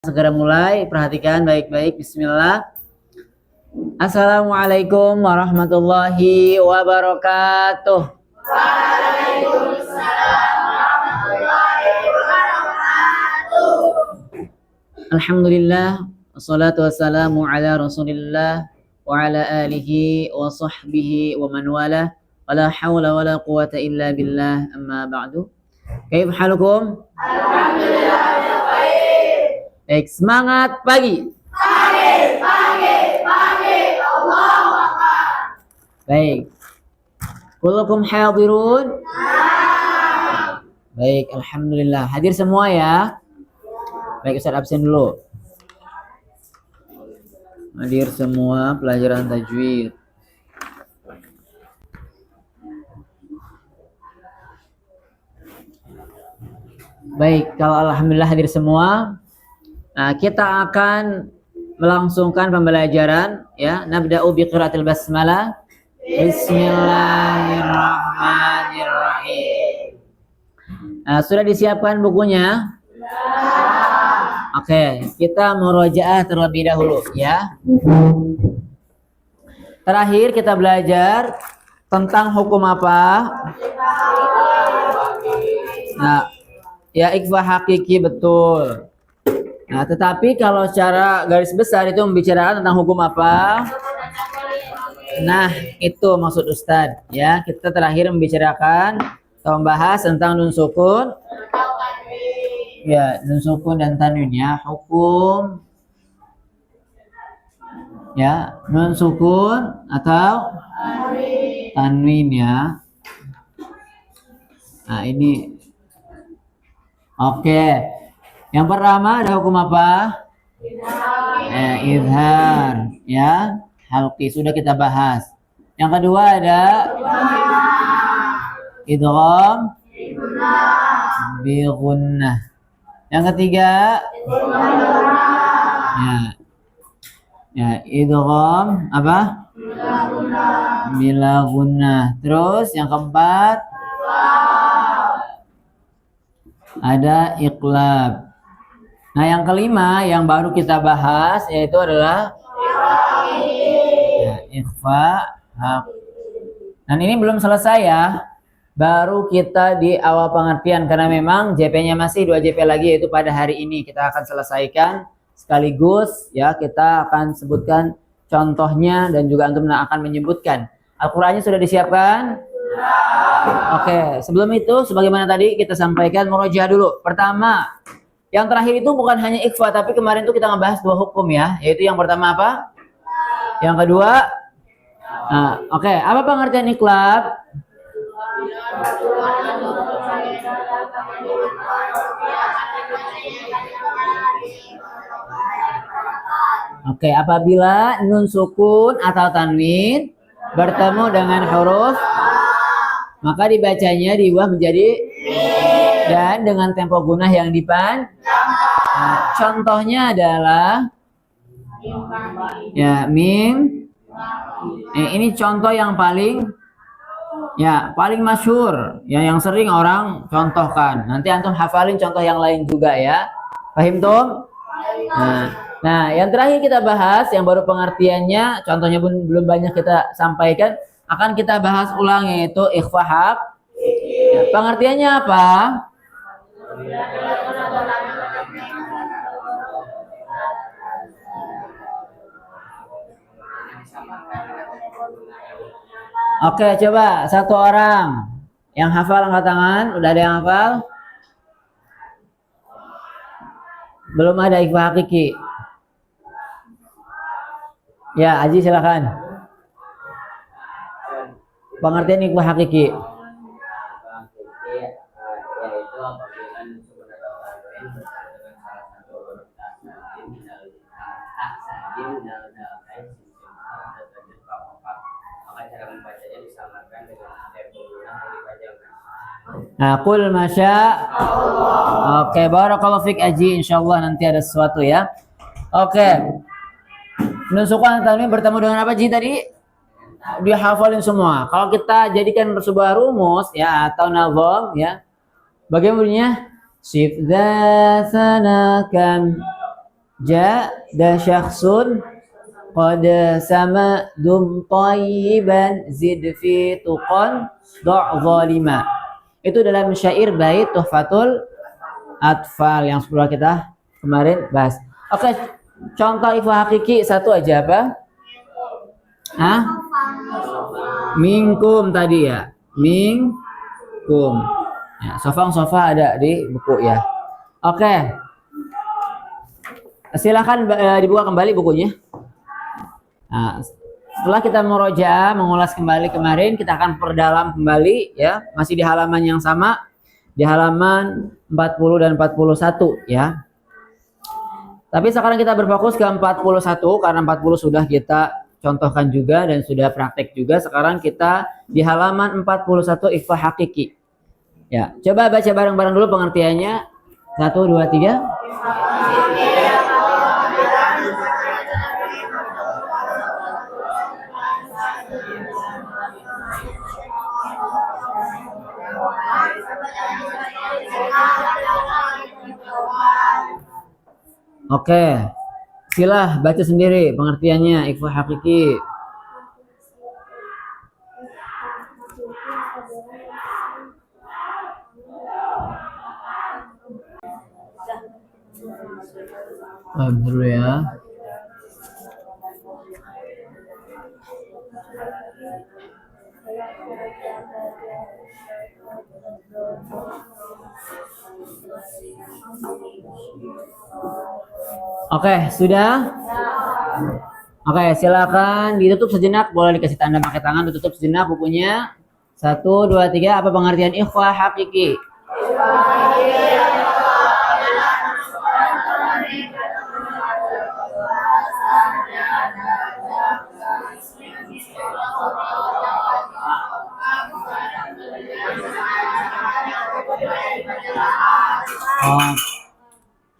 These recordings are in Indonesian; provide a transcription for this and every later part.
Segera mulai, perhatikan baik-baik. Bismillah. Assalamualaikum warahmatullahi wabarakatuh. Waalaikumsalam warahmatullahi wabarakatuh. Alhamdulillah, wassalatu wassalamu ala rasulillah wa ala alihi wa sahbihi wa man wala wa la hawla wa la quwata illa billah, amma ba'du. Kaif halukum? Alhamdulillah ya baik. Baik, semangat pagi. Pagi, Allahu Akbar. Baik. Kullukum hadirun? Baik, alhamdulillah. Hadir semua ya. Baik, Ustaz absen dulu. Hadir semua pelajaran tajwid. Baik, kalau alhamdulillah hadir semua, nah, kita akan melangsungkan pembelajaran ya. Nabda'u biqiraatil basmalah. Bismillahirrahmanirrahim. Nah, sudah disiapkan bukunya? Oke, kita murojaah terlebih dahulu ya. Terakhir kita belajar tentang hukum apa? Nah, ya ikhfa hakiki, betul. Nah, tetapi kalau secara garis besar itu membicarakan tentang hukum apa? Nah, itu maksud Ustadz ya. Kita terakhir membicarakan atau membahas tentang nun sukun. Ya, nun sukun dan tanwin ya. Hukum ya, nun sukun atau tanwin ya. Nah, ini oke. Yang pertama ada hukum apa? Izhar ya. Halqi sudah kita bahas. Yang kedua ada idgham bi gunnah. Yang ketiga ya idgham apa? Bila gunnah. Terus yang keempat ada iqlab. Nah, yang kelima yang baru kita bahas yaitu adalah ya, ikhfa hak. Dan ini belum selesai ya. Baru kita di awal pengertian karena memang JP-nya masih 2 JP lagi, yaitu pada hari ini kita akan selesaikan sekaligus ya. Kita akan sebutkan contohnya dan juga antum akan menyebutkan. Al-Qur'annya sudah disiapkan? Oke, sebelum itu sebagaimana tadi kita sampaikan murojaah dulu. Pertama, yang terakhir itu bukan hanya ikhfa, tapi kemarin itu kita ngebahas 2 hukum ya, yaitu yang pertama apa? Yang kedua, nah, oke, apa pengertian iqlab? Oke, apabila nun sukun atau tanwin bertemu dengan huruf, maka dibacanya diubah menjadi dan dengan tempo gunah yang dipan. Nah, contohnya adalah ya mim. Ini contoh yang paling masyhur ya, yang sering orang contohkan. Nanti antum hafalin contoh yang lain juga ya. Paham tuh? Nah, yang terakhir kita bahas yang baru pengertiannya, contohnya pun belum banyak kita sampaikan, akan kita bahas ulang yaitu ikhfa hak. Ya, pengertiannya apa? Oke, coba satu orang yang hafal angkat tangan. Udah ada yang hafal? Belum ada ikhfa hakiki. Ya, Aji silakan. Pengertian ikhfa hakiki. Nah, qul masya Allah. Oke, barakallahu fik Aji, insyaallah nanti ada sesuatu ya. Oke. Nun sukun tanwin bertemu dengan apa Ji tadi? Dihafalin semua. Kalau kita jadikan sebuah rumus ya atau nazam ya. Bagaimana bunyinya? Sifdha sanakan Jada syakhsun qad sama dum tayyiban zid fi tuqan do' zalima. Itu dalam syair bait Tuhfatul Atfal yang sudah kita kemarin bahas. Oke, contoh ikhfa hakiki satu aja apa? Hah? Minkum tadi ya. Minkum. Ya, sofa ada di buku ya. Oke. Silakan dibuka kembali bukunya. Nah, setelah kita murojaah mengulas kembali kemarin, kita akan perdalam kembali ya, masih di halaman yang sama, di halaman 40 dan 41 ya. Tapi sekarang kita berfokus ke 41 karena 40 sudah kita contohkan juga dan sudah praktek juga. Sekarang kita di halaman 41 ikhfa hakiki. Ya, coba baca bareng-bareng dulu pengertiannya. 1 2 3. Oke, silah baca sendiri pengertiannya ikhfa hakiki. Dulu ya. Oke, sudah? Oke, silakan ditutup sejenak, boleh dikasih tanda pakai tangan, ditutup sejenak bukunya. 1 2 3, apa pengertian ikhfa hakiki? Oh,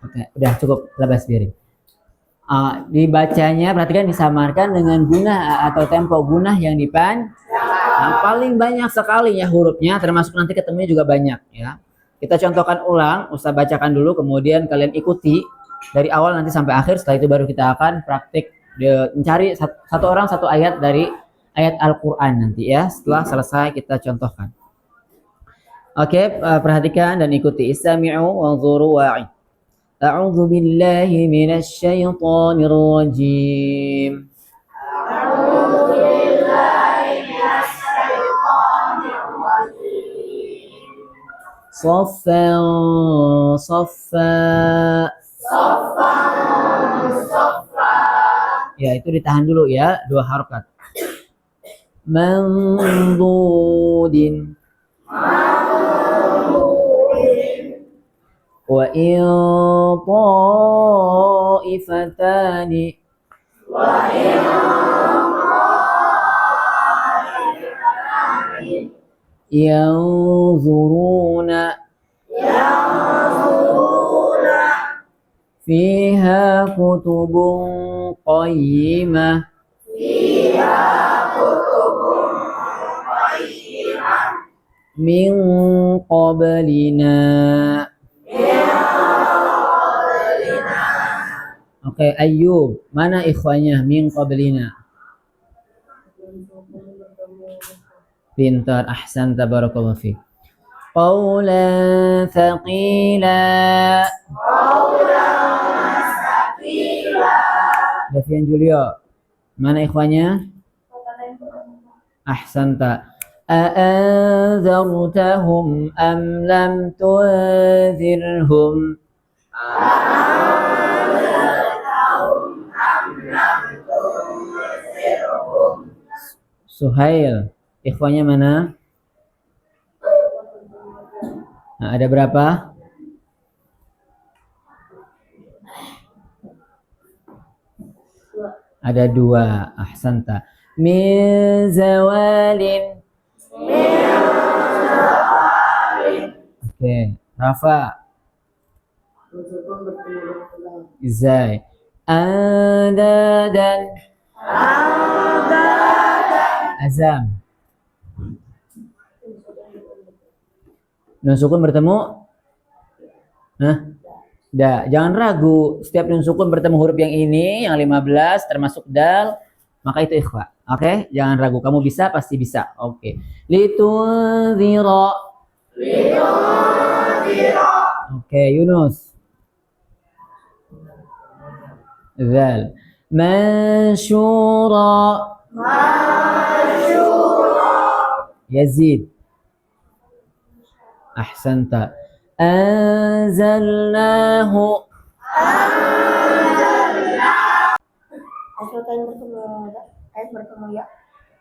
oke, udah cukup, lebas biarin. Dibacanya, perhatikan disamarkan dengan gunah atau tempo gunah yang paling banyak sekali ya hurufnya, termasuk nanti ketemunya juga banyak ya. Kita contohkan ulang, Ustaz bacakan dulu, kemudian kalian ikuti dari awal nanti sampai akhir. Setelah itu baru kita akan praktik mencari satu orang satu ayat dari ayat Al-Quran nanti ya. Setelah selesai kita contohkan. Oke, perhatikan dan ikuti. Istami'u wanzuru wa'i. A'udzu billahi minasy syaithanir rajim. A'udzu billahi minasy syaithanir rajim. Saffan saffa. Saffan saffa. Ya, itu ditahan dulu ya, 2 harokat. Mandudin. Wa in ta'ifatani yanzuruna fiha kutubun qayyimah min qablina. Oke, Ayyub, mana ikhwanya min qablina? Pintar, ahsan, tabarakallahu fiik. Qawlan thaqila. Davian Julio, mana ikhwanya? Ahsanta. A'anzartahum am lam tunzirhum? Suhail, ikhwanya mana? Nah, ada berapa? Ada 2. Ahsanta. Min zawalin. Oke, Rafa. Izai. Andadan. Azam. Nun sukun bertemu? Hah? Jangan ragu. Setiap nun sukun bertemu huruf yang ini, yang 15 termasuk dal, maka itu ikhfa. Oke, jangan ragu. Kamu bisa, pasti bisa. Oke. Litunzira. Oke, Yunus. Zal. Mansyura. Yazid. Ahsanta. Anzalnahu.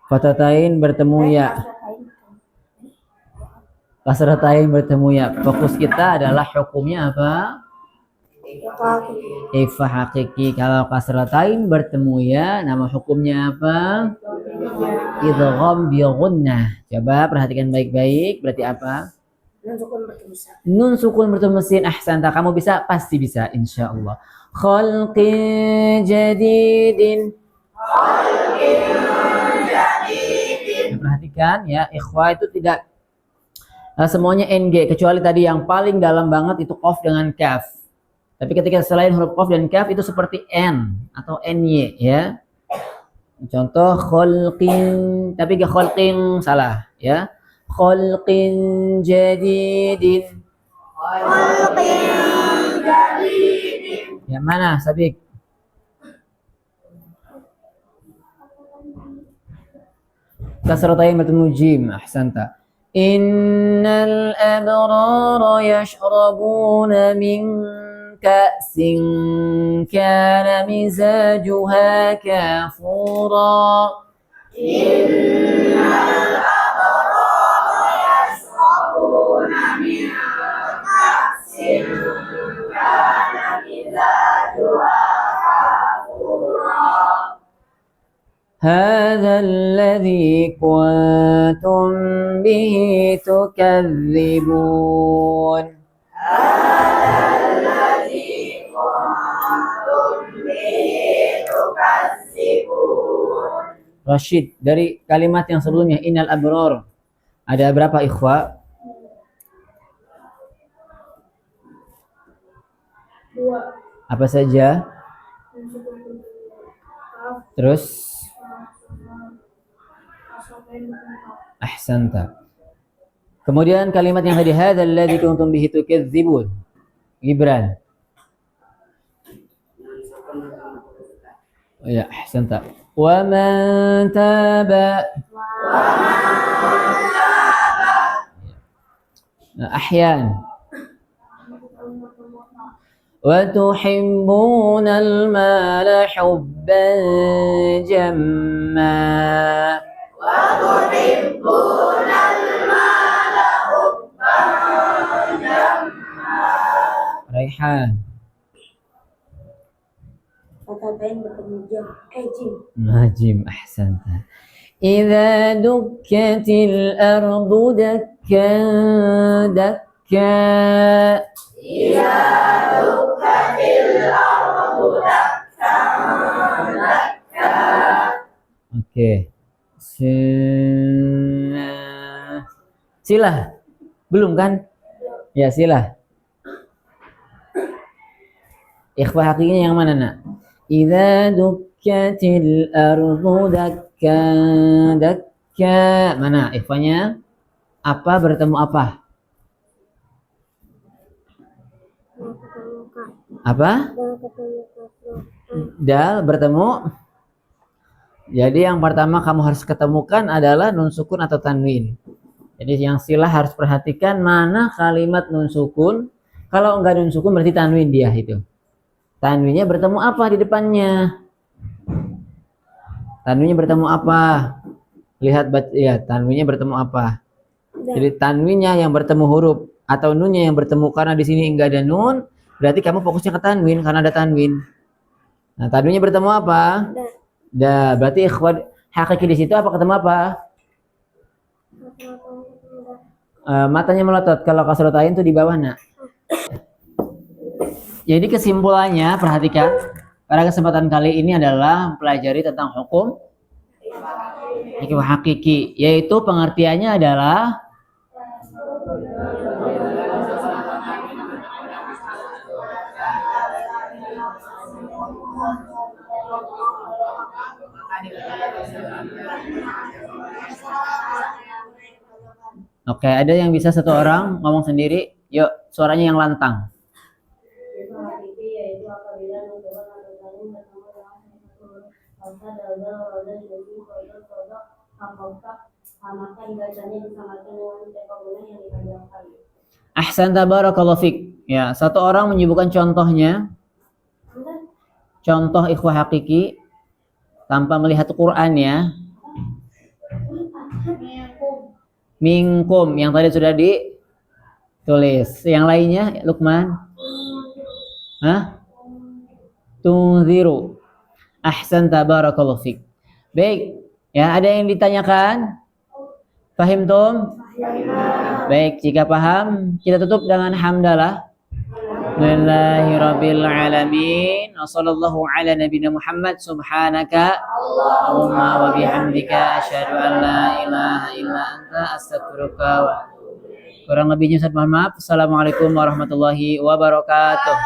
Fatatain bertemu ya. Kasratain bertemu ya. Fokus kita adalah hukumnya apa? Ikhfa hakiki. Kalau kasratain bertemu ya, nama hukumnya apa? Idgham bi gunnah. Coba perhatikan baik-baik. Berarti apa? Nun sukun bertemu sin. Ahsanta. Kamu bisa? Pasti bisa, insyaallah. Khalqin jadidin. Perhatikan ya, ikhwa itu tidak semuanya NG, kecuali tadi yang paling dalam banget itu qaf dengan kaf. Tapi ketika selain huruf qaf dan kaf itu seperti N atau NY ya. Contoh khalqin, tapi gak khalqin, salah ya. Khalqin jadidin. Yang mana, Sabik? Kasratain bertemu jim. Ahsanta. Innal abrara yashrabuna min ka'sin kana mizajuha kafura. Innal abrara yashrabuna min ka'sin kana mizajuha kafura. هذا الذي كنتم به تكذبون. هذا الذي كنتم به تكذبون. Rashid, dari kalimat yang sebelumnya innal abror ada berapa ikhwa? 2. Apa saja? Terus ahsanta. Kemudian kalimat yang tadi hadzal ladzi kuntum bihi tukadzibun. Gibran. Oh ya, ahsanta. Wa man taba. Ahyan. Wa tuhibbunal mala hubban jamma. Raihan. Fatatain bertemu jim. Ahsanta. Idza dukkatil ardu dakkan dakka. Idza dukkatil ardu dakkan dakka. Oke. Silah. Belum kan? Ya, silah. Ikhfa hakikinya yang mana, Nak? Idza dukkatil ardu dakka dakka. Mana ikhfanya? Apa bertemu apa? Apa? Dal bertemu. Jadi yang pertama kamu harus ketemukan adalah nun sukun atau tanwin. Jadi yang silah harus perhatikan mana kalimat nun sukun. Kalau enggak nun sukun berarti tanwin dia itu. Tanwinnya bertemu apa di depannya? Tanwinnya bertemu apa? Lihat ya, tanwinnya bertemu apa? Jadi tanwinnya yang bertemu huruf atau nunnya yang bertemu, karena di sini enggak ada nun, berarti kamu fokusnya ke tanwin karena ada tanwin. Nah, tanwinnya bertemu apa? Berarti ikhwan hakiki di situ apa ketemu apa? Matanya melotot. Kalau kasratain itu di bawah, Nak. Jadi kesimpulannya, perhatikan, pada kesempatan kali ini adalah mempelajari tentang hukum hakiki, yaitu pengertiannya adalah Oke, ada yang bisa satu orang ngomong sendiri? Yuk, suaranya yang lantang. Ikhfa hakiki yaitu apabila nukron atau saling bertemu dengan satu bangsa dalda roda jadi kodok kodok hakoka maka dibacanya disamakan dengan tekabunah yang dipanjangkan. Ahsan tabarakallahu fik. Ya, satu orang menyebutkan contohnya. Contoh ikhwah hakiki tanpa melihat Quran ya. Minkum yang tadi sudah ditulis. Yang lainnya Lukman? Hah? Tunziru. Ahsan tabarakallahu fik. Baik, ya ada yang ditanyakan? Fahim tum? Baik, jika paham kita tutup dengan hamdalah. Alhamdulillahirabbil alamin. Wassallallahu ala nabiyina Muhammad subhanaka Allahumma wa bihamdika asyhadu an la ilaha illa anta astaghfiruka wa kurang lebihnya saya mohon maaf. Assalamualaikum warahmatullahi wabarakatuh.